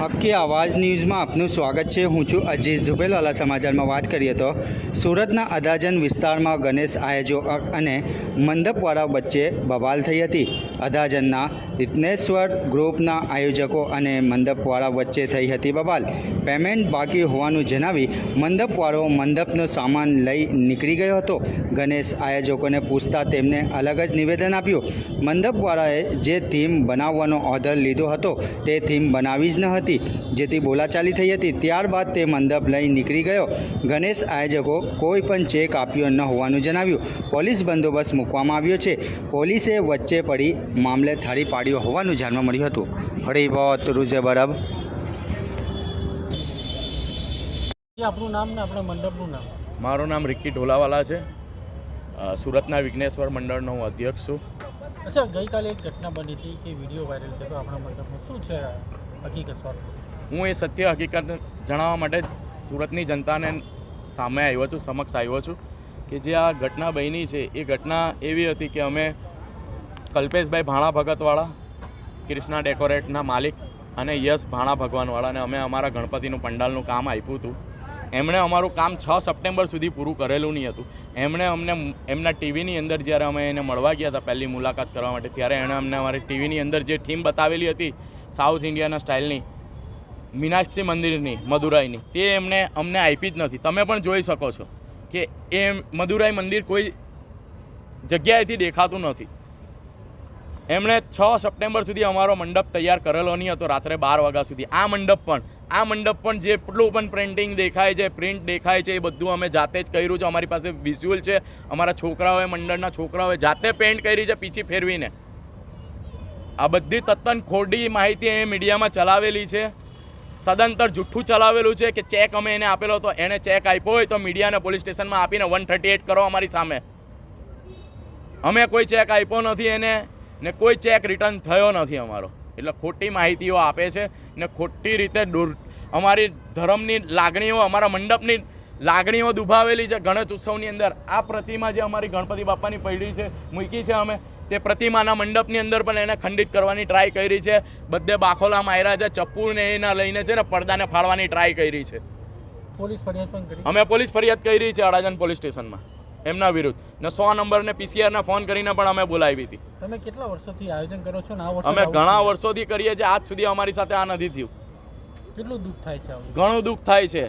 હક્કી આવાજ ન્યૂઝમાં આપનું સ્વાગત છે। હું છું અજીઝ ઝુબેલવાલા। સમાચારમાં વાત કરીએ તો સુરતના અડાજણ વિસ્તારમાં ગણેશ આયોજક અને મંડપવાળા વચ્ચે બબાલ થઈ હતી। અડાજણના રત્નેશ્વર ગ્રુપના આયોજકો અને મંડપવાળા વચ્ચે થઈ હતી બબાલ। પેમેન્ટ બાકી હોવાનું જણાવી મંડપવાળો મંડપનો સામાન લઈ નીકળી ગયો હતો। ગણેશ આયોજકોને પૂછતા તેમને અલગ જ નિવેદન આપ્યું। મંડપવાળાએ જે થીમ બનાવવાનો ઓર્ડર લીધો હતો તે થીમ બનાવી જ ન હતી, જેથી બોલાચાલી થઈ હતી। ત્યારબાદ તે મંડપ લઈ નીકળી ગયો। ગણેશ આયોજકો કોઈ પણ ચેક આપ્યો ન હોવાનું જણાવ્યું। પોલીસ બંદોબસ્ત મૂકવામાં આવ્યો છે। પોલીસે વચ્ચે પડી મામલે થાળી પાડ્યો હોવાનું જાણવા મળ્યું હતું। હરિભોત રૂજે બરબ। આપણું નામ ને આપણા મંડપનું નામ? મારું નામ રિક્કી ઢોલાવાલા છે। સુરતના વિઘ્નેશ્વર મંડળનો હું અધ્યક્ષ છું। અચ્છા, ગઈકાલે એક ઘટના બની હતી કે વિડીયો વાયરલ થયો આપણા મંડપમાં, શું છે હકીકત સર? હું એ સત્ય હકીકત જણાવવા માટે સુરતની જનતાને સામે આવ્યો છું, સમક્ષ આવ્યો છું કે જે આ ઘટના બની છે એ ઘટના એવી હતી કે અમે કલ્પેશભાઈ ભાણા ભગતવાળા, કૃષ્ણા ડેકોરેટના માલિક અને યશ ભાણા ભગવાનવાળાને અમે અમારા ગણપતિનું પંડાલનું કામ આપ્યું હતું। એમણે અમારું કામ 6 સપ્ટેમ્બર સુધી પૂરું કરેલું નહીં હતું। એમણે અમને એમના ટીવીની અંદર જ્યારે અમે એને મળવા ગયા હતા પહેલી મુલાકાત કરવા માટે, ત્યારે એણે અમને અમારી ટીવીની અંદર જે થીમ બતાવેલી હતી સાઉથ ઇન્ડિયાના સ્ટાઇલની, મીનાક્ષી મંદિરની, મદુરાઈની, તે એમણે અમને આપી જ નથી। તમે પણ જોઈ શકો છો કે એ મદુરાઈ મંદિર કોઈ જગ્યાએથી દેખાતું નથી। એમણે 6 સપ્ટેમ્બર સુધી અમારો મંડપ તૈયાર કરેલો નહીં હતો, રાત્રે 12 વાગ્યા સુધી। આ મંડપ પણ જેટલું પણ પ્રિન્ટિંગ દેખાય છે, પ્રિન્ટ દેખાય છે, એ બધું અમે જાતે જ કર્યું છે। અમારી પાસે વિઝ્યુઅલ છે। અમારા છોકરાઓએ, મંડળના છોકરાઓએ જાતે પેન્ટ કરી છે પીછી ફેરવીને। આ બધી તદ્દન ખોટી માહિતી એ મીડિયામાં ચલાવેલી છે, સદંતર જૂઠું ચલાવેલું છે કે ચેક અમે એને આપેલો હતો। એણે ચેક આપ્યો હોય તો મીડિયાને પોલીસ સ્ટેશનમાં આપીને 138 કરો અમારી સામે। અમે કોઈ ચેક આપ્યો નથી એને, ને કોઈ ચેક રિટર્ન થયો નથી અમારો। એટલે ખોટી માહિતીઓ આપે છે ને ખોટી રીતે અમારી ધર્મની લાગણીઓ, અમારા મંડપની લાગણીઓ દુભાવેલી છે। ગણેશ ઉત્સવની અંદર આ પ્રતિમા જે અમારી ગણપતિ બાપાની પડી છે, મૂકી છે અમે, તે પ્રતિમાના મંડપની અંદર પણ એને ખંડિત કરવાની ટ્રાય કરી છે। બધે બાખોલા માર્યા છે, ચપ્પુને એના લઈને છે ને પડદાને ફાડવાની ટ્રાય કરી છે। પોલીસ ફરિયાદ પણ કરી? અમે પોલીસ ફરિયાદ કરી છે અડાજણ પોલીસ સ્ટેશનમાં એમના વિરુદ્ધ, ને 100 નંબરને પીસીઆરના ફોન કરીને પણ અમે બોલાવી હતી। તમે કેટલા વર્ષોથી આયોજન કરો છો ને આ વર્ષે? અમે ઘણા વર્ષોથી કરીએ છીએ, આજ સુધી અમારી સાથે આ નથી થયું। કેટલું દુઃખ થાય છે? ઘણું દુઃખ થાય છે।